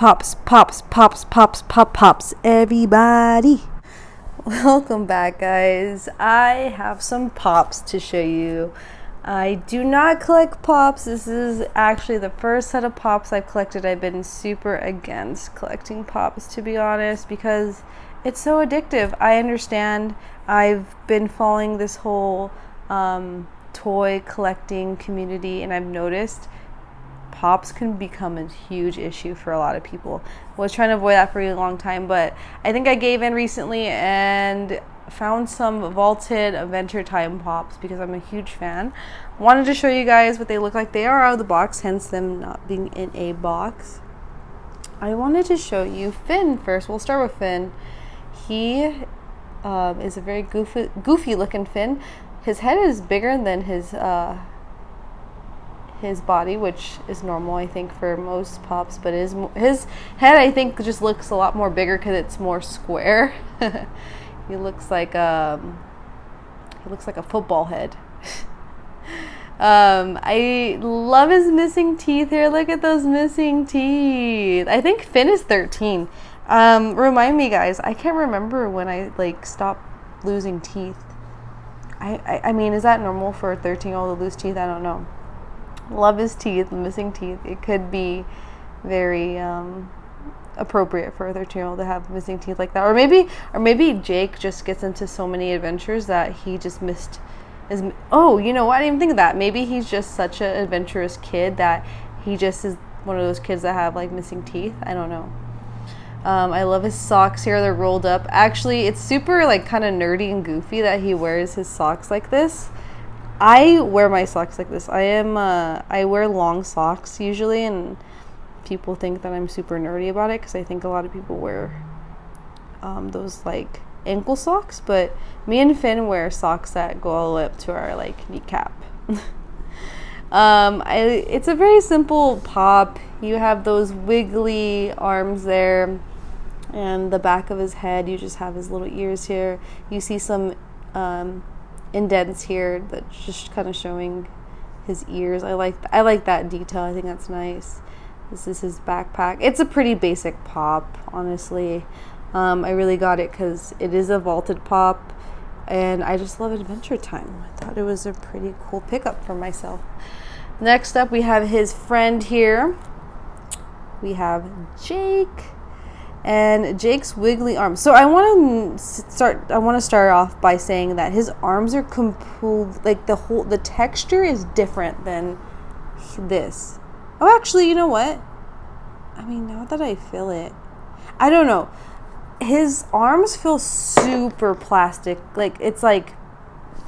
Pops, pops, pops, pops, pop, pops, everybody. Welcome back, guys. I have some pops to show you. I do not collect pops. This is actually the first set of pops I've collected. I've been super against collecting pops, to be honest, because it's so addictive. I understand. I've been following this whole toy collecting community, and I've noticed pops can become a huge issue for a lot of people. I was trying to avoid that for a long time, but I think I gave in recently and found some vaulted Adventure Time pops because I'm a huge fan. Wanted to show you guys what they look like. They are out of the box, hence them not being in a box. I wanted to show you Finn first. We'll start with Finn. He is a very goofy looking Finn. His head is bigger than his body, which is normal, I think, for most pops, but his head, I think, just looks a lot more bigger because it's more square. He looks like a football head. I love his missing teeth here. Look at those missing teeth. I think Finn is 13. Remind me, guys, I can't remember when I stopped losing teeth. I mean, is that normal for a 13-year-old to lose teeth? I don't know. Love his teeth, missing teeth. It could be very appropriate for a 13-year-old to have missing teeth like that, or maybe Jake just gets into so many adventures that he just missed his. Oh, you know what? I didn't even think of that. Maybe he's just such an adventurous kid that he just is one of those kids that have missing teeth. I don't know. I love his socks here. They're rolled up. Actually, it's super kind of nerdy and goofy that he wears his socks like this. I wear my socks like this. I wear long socks usually, and people think that I'm super nerdy about it because I think a lot of people wear those ankle socks, but me and Finn wear socks that go all the way up to our kneecap. It's a very simple pop. You have those wiggly arms there, and the back of his head, you just have his little ears here. You see some indents here that's just kind of showing his ears. I like that detail. I think that's nice. This is his backpack. It's a pretty basic pop, honestly. I really got it because it is a vaulted pop, and I just love Adventure Time. I thought it was a pretty cool pickup for myself. Next up, we have his friend here. We have Jake. And Jake's wiggly arms. So I want to start off by saying that his arms are the texture is different than this. Oh, actually, you know what? I mean, now that I feel it, I don't know. His arms feel super plastic. It's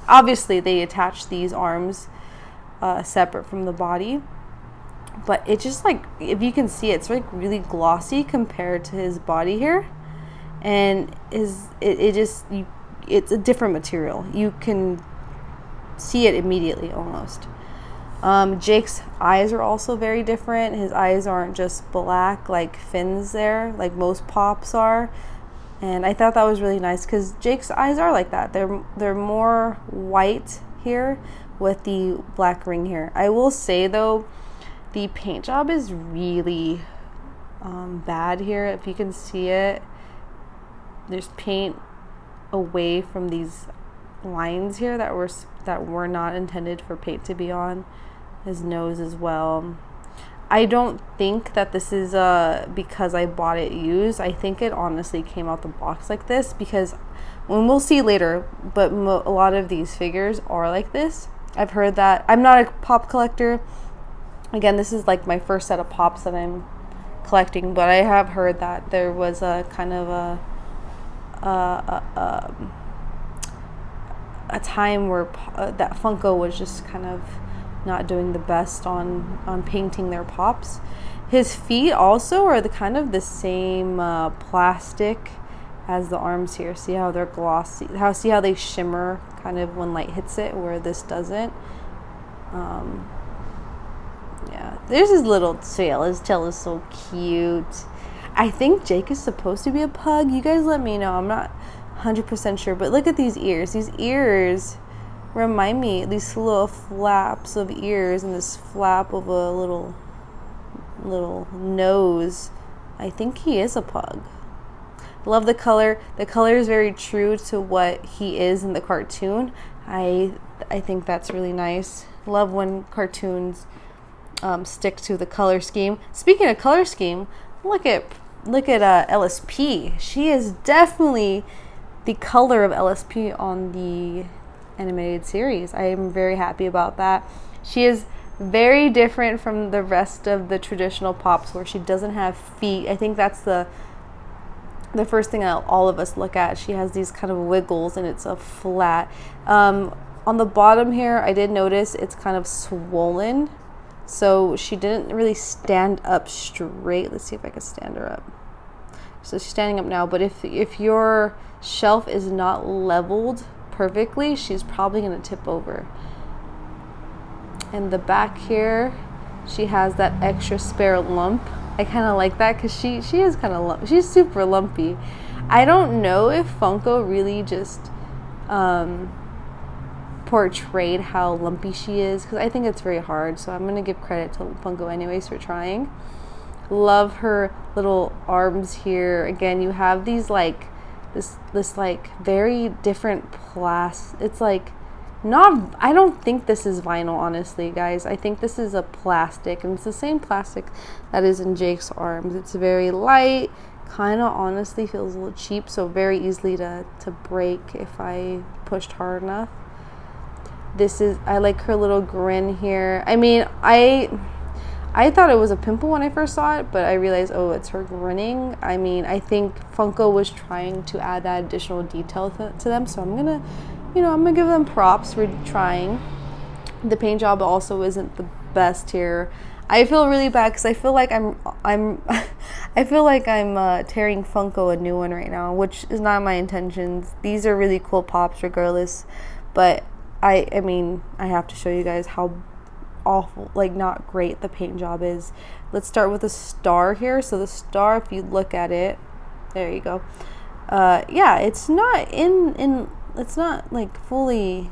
obviously they attach these arms separate from the body. But it just if you can see, it's really glossy compared to his body here, and it's a different material. You can see it immediately almost. Jake's eyes are also very different. His eyes aren't just black like Finn's there, like most pops are, and I thought that was really nice because Jake's eyes are like that. They're more white here with the black ring here. I will say though, the paint job is really bad here. If you can see it, there's paint away from these lines here that were not intended for paint to be on. His nose as well. I don't think that this is because I bought it used. I think it honestly came out the box like this because when we'll see later, but a lot of these figures are like this. I've heard that. I'm not a pop collector. Again, this is my first set of pops that I'm collecting, but I have heard that there was a kind of a time where that Funko was just kind of not doing the best on painting their pops. His feet also are the same plastic as the arms here. See how they're glossy? See how they shimmer kind of when light hits it, where this doesn't. Yeah, there's his little tail. His tail is so cute. I think Jake is supposed to be a pug. You guys let me know. I'm not 100% sure, but look at these ears. These ears remind me, these little flaps of ears and this flap of a little nose I think he is a pug. Love the color. The color is very true to what he is in the cartoon. I think that's really nice. Love when cartoons stick to the color scheme. Speaking of color scheme, look at LSP. She is definitely the color of LSP on the animated series. I am very happy about that. She is very different from the rest of the traditional Pops where she doesn't have feet. I think that's the first thing all of us look at. She has these kind of wiggles and it's a flat. On the bottom here, I did notice it's kind of swollen. So she didn't really stand up straight. Let's see if I can stand her up. So she's standing up now, but if your shelf is not leveled perfectly, she's probably going to tip over. And the back here, she has that extra spare lump. I kind of like that because she is kind of lumpy. She's super lumpy. I don't know if Funko really just portrayed how lumpy she is, because I think it's very hard. So I'm going to give credit to Funko anyways for trying. Love her little arms here. Again, you have these like this like very different it's like not, I don't think this is vinyl, honestly, guys. I think this is a plastic, and it's the same plastic that is in Jake's arms. It's very light, kind of honestly feels a little cheap, so very easily to break if I pushed hard enough. I like her little grin here. I mean, I thought it was a pimple when I first saw it, but I realized, oh, it's her grinning. I mean, I think Funko was trying to add that additional detail to them, so I'm gonna give them props for trying. The paint job also isn't the best here. I feel really bad because I feel like I'm tearing Funko a new one right now, which is not my intentions. These are really cool Pops regardless, but I mean, I have to show you guys how awful, like not great the paint job is. Let's start with a star here. So the star, if you look at it, there you go. Yeah, it's not it's not like fully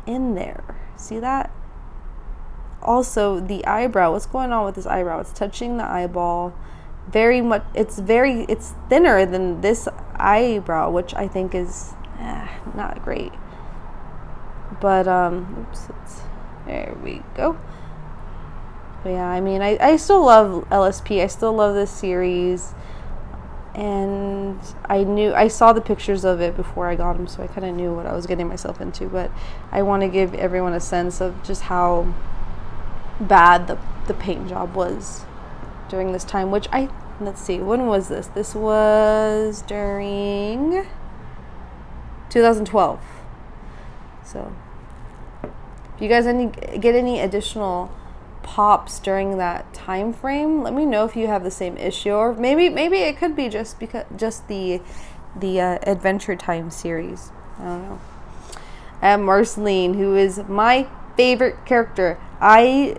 in there. See that? Also, the eyebrow, what's going on with this eyebrow? It's touching the eyeball very much. It's thinner than this eyebrow, which I think is not great. But oops, there we go. But yeah, I mean, I still love LSP. I still love this series. And I saw the pictures of it before I got them, so I kind of knew what I was getting myself into. But I want to give everyone a sense of just how bad the paint job was during this time, which let's see, when was this? This was during 2012. So if you guys get any additional Pops during that time frame, let me know if you have the same issue, or maybe it could be just the Adventure Time series. I don't know. I have Marceline, who is my favorite character. When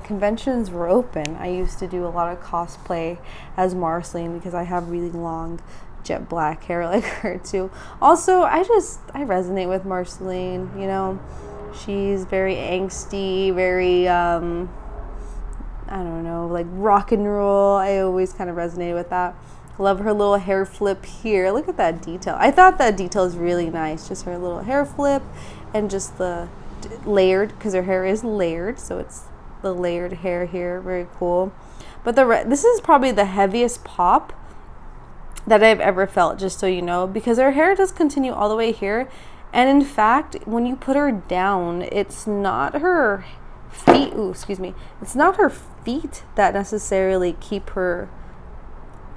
conventions were open, I used to do a lot of cosplay as Marceline because I have really long jet black hair like her too. Also, I resonate with Marceline, you know. She's very angsty, very I don't know, like rock and roll. I always kind of resonated with that. Love her little hair flip here. Look at that detail. I thought that detail is really nice. Just her little hair flip and just the layered, because her hair is layered, so it's the layered hair here. Very cool. But this is probably the heaviest Pop that I've ever felt, just so you know, because her hair does continue all the way here. And in fact, when you put her down, it's not her feet. It's not her feet that necessarily keep her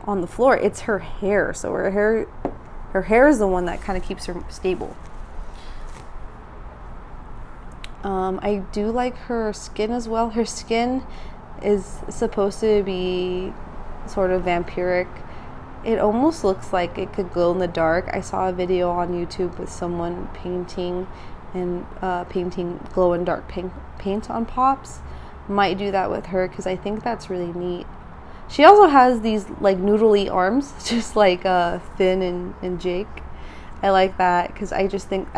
on the floor. It's her hair. So her hair is the one that kind of keeps her stable. I do like her skin as well. Her skin is supposed to be sort of vampiric. It almost looks like it could glow in the dark. I saw a video on YouTube with someone painting glow in dark paint on Pops. Might do that with her because I think that's really neat. She also has these like noodly arms, just like Finn and Jake. I like that because I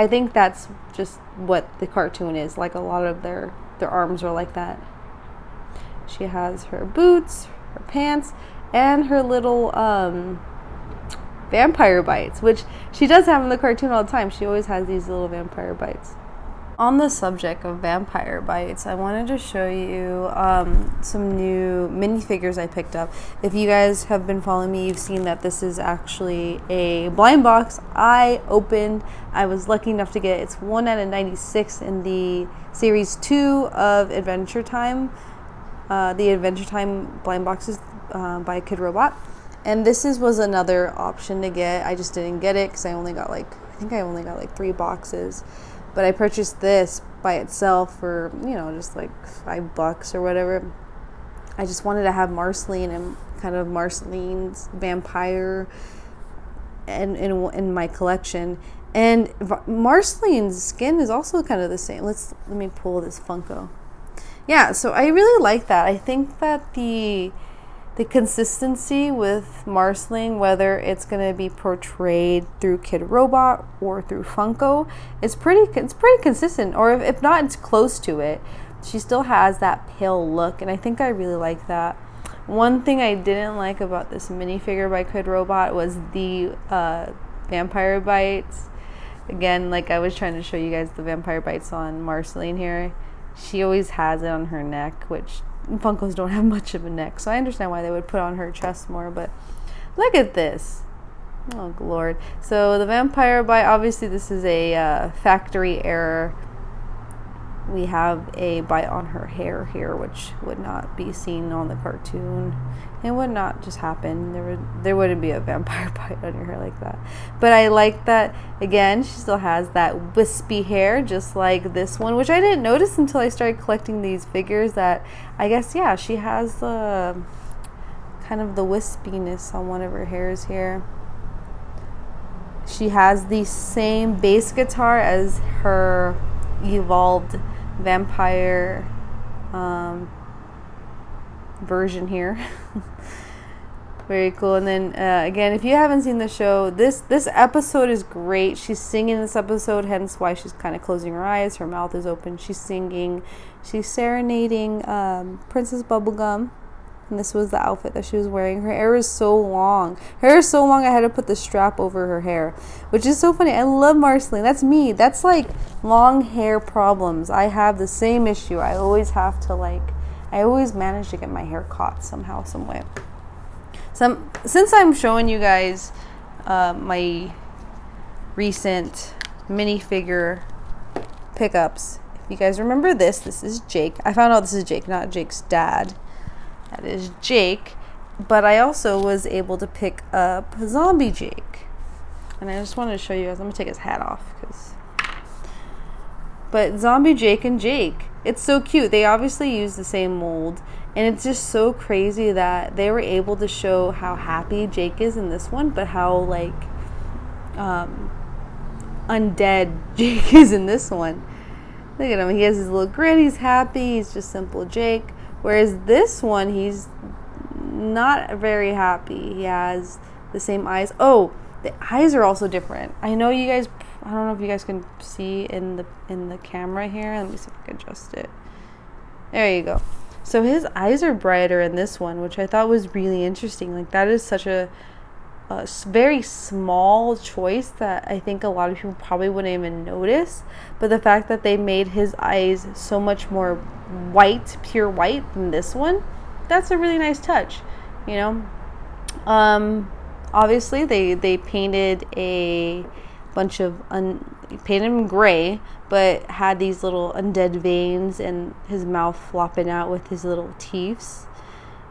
think that's just what the cartoon is. Like a lot of their arms are like that. She has her boots, her pants, and her little vampire bites, which she does have in the cartoon all the time. She always has these little vampire bites. On the subject of vampire bites, I wanted to show you some new minifigures I picked up. If you guys have been following me, you've seen that this is actually a blind box I opened. I was lucky enough to get it's 1 out of 96 in the series 2 of Adventure Time. The Adventure Time blind boxes by Kid Robot. And this was another option to get. I just didn't get it because I only got I think I only got like 3 boxes. But I purchased this by itself for, you know, just like $5 or whatever. I just wanted to have Marceline and kind of Marceline's vampire in my collection. And Marceline's skin is also kind of the same. Let me pull this Funko. Yeah, so I really like that. I think that the consistency with Marceline, whether it's going to be portrayed through Kid Robot or through Funko, it's pretty consistent. Or if not, it's close to it. She still has that pale look, and I think I really like that. One thing I didn't like about this minifigure by Kid Robot was the vampire bites. Again, like I was trying to show you guys the vampire bites on Marceline here. She always has it on her neck, which Funkos don't have much of a neck, so I understand why they would put on her chest more. But look at this. Oh Lord. So the vampire bite, obviously this is a factory error. We have a bite on her hair here, which would not be seen on the cartoon. It would not just happen. There wouldn't be a vampire bite on your hair like that. But I like that, again, she still has that wispy hair, just like this one, which I didn't notice until I started collecting these figures, that I guess, yeah, she has the kind of the wispiness on one of her hairs here. She has the same bass guitar as her evolved vampire version here. Very cool. And then again, if you haven't seen the show, this episode is great. She's singing this episode, hence why she's kind of closing her eyes, her mouth is open, she's singing, she's serenading Princess Bubblegum. And this was the outfit that she was wearing. Her hair is so long. Her hair is so long I had to put the strap over her hair, which is so funny. I love Marceline. That's me. That's like long hair problems. I have the same issue. I always have to I always manage to get my hair caught somehow, some way. Since I'm showing you guys my recent minifigure pickups, if you guys remember this is Jake. I found out this is Jake, not Jake's dad. That is Jake, but I also was able to pick up Zombie Jake. And I just wanted to show you guys. I'm going to take his hat off. But Zombie Jake and Jake, it's so cute. They obviously use the same mold. And it's just so crazy that they were able to show how happy Jake is in this one, but how, undead Jake is in this one. Look at him. He has his little grin. He's happy. He's just simple Jake. Whereas this one, he's not very happy. He has the same eyes. Oh, the eyes are also different. I know you guys, I don't know if you guys can see in the camera here. Let me see if I can adjust it. There you go. So his eyes are brighter in this one, which I thought was really interesting. Like, that is such a very small choice that I think a lot of people probably wouldn't even notice. But the fact that they made his eyes so much more white, pure white than this one, that's a really nice touch, you know. Obviously they painted a bunch of painted him gray, but had these little undead veins and his mouth flopping out with his little teeth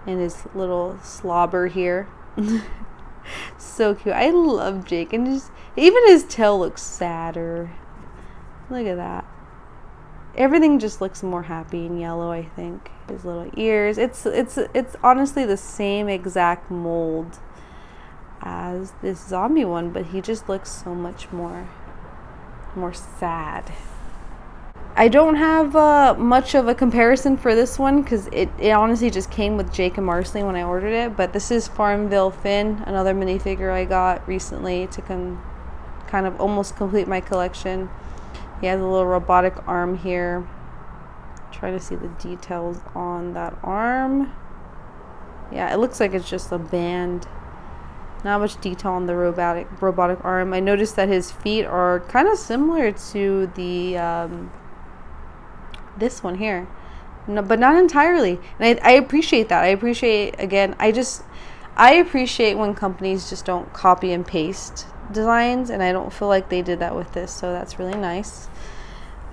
and his little slobber here. So cute. I love Jake, and just even his tail looks sadder. Look at that. Everything just looks more happy and yellow, I think. His little ears. It's honestly the same exact mold as this zombie one, but he just looks so much more sad. I don't have much of a comparison for this one because it honestly just came with Jake and Marceline when I ordered it. But this is Farmville Finn, another minifigure I got recently to kind of almost complete my collection. He has a little robotic arm here. Try to see the details on that arm. Yeah, it looks like it's just a band. Not much detail on the robotic arm. I noticed that his feet are kind of similar to the this one here, no, but not entirely. And I appreciate that. I appreciate, again, I appreciate when companies just don't copy and paste designs, and I don't feel like they did that with this, so that's really nice.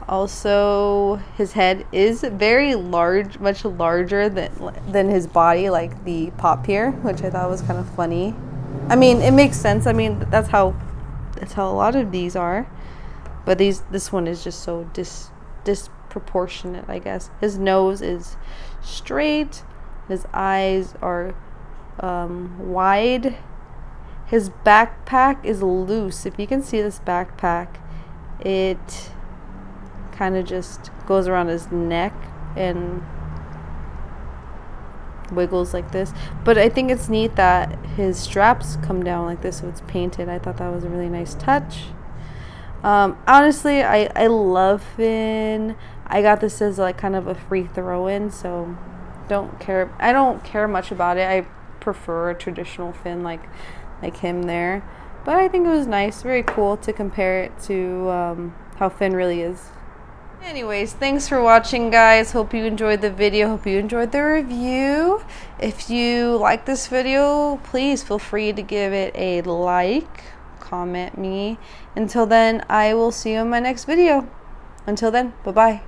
Also, his head is very large, much larger than his body, like the pop here, which I thought was kind of funny. I mean, it makes sense. I mean, that's how a lot of these are. But this one is just so disproportionate, I guess. His nose is straight. His eyes are wide. His backpack is loose. If you can see this backpack, it kind of just goes around his neck and wiggles like this. But I think it's neat that his straps come down like this, so it's painted. I thought that was a really nice touch. Honestly, I love Finn. I got this as like kind of a free throw-in, so I don't care much about it. I prefer a traditional Finn like him there, but I think it was nice, very cool to compare it to how Finn really is. Anyways, thanks for watching, guys. Hope you enjoyed the video. Hope you enjoyed the review. If you like this video, please feel free to give it a like, comment me. Until then, I will see you in my next video. Until then, bye-bye.